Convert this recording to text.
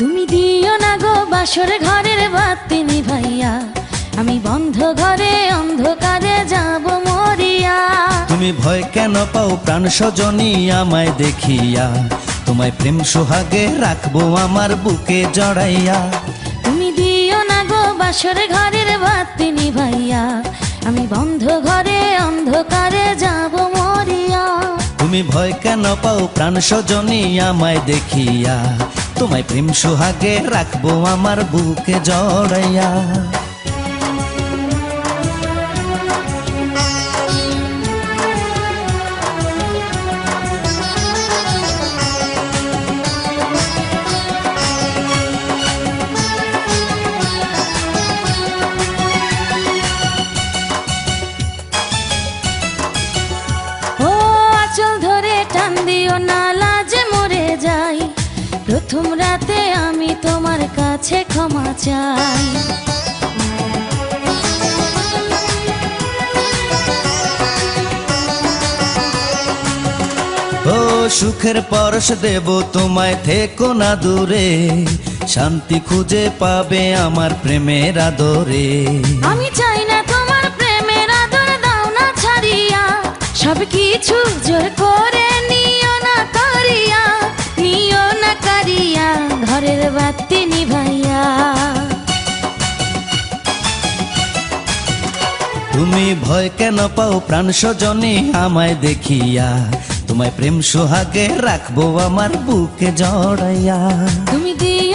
তুমি দিও না গো বাসর ঘরের বাতি নিভাইয়া, আমি বন্ধ ঘরে অন্ধকারে যাব মরিয়া। তুমি ভয় কেন পাও প্রাণ সজনী আমায় দেখিয়া, তোমায় প্রেম সোহাগে রাখবো আমার বুকে জড়াইয়া। তুমি দিও না গো বাসর ঘরের বাতি নিভাইয়া, আমি বন্ধ ঘরে অন্ধকারে যাব মরিয়া। তুমি ভয় কেন পাও প্রাণ সজনী আমায় দেখিয়া, তোমায় প্রেম সোহাগে রাখবো আমার বুকে জড়াইয়া। টান দিও না লাজে মরে যাই, প্রথম রাতে আমি তোমার কাছে ক্ষমা চাই। ও সুখের পরশ দেব তোমায়, থেকো না দূরে, শান্তি খুঁজে পাবে আমার প্রেমের আদরে। আমি চাই না তোমার প্রেমের আদর, দাও না ছাড়িয়া, সব কিছু জোর করে নিও না কারিয়া, নিও না কারিয়া ঘরের বাতি নিভাইয়া। তুমি ভয় কেন পাও প্রাণ সজনী আমায় দেখিয়া, তোমায় প্রেম সোহাগে রাখবো আমার বুকে জড়াইয়া। তুমি দিও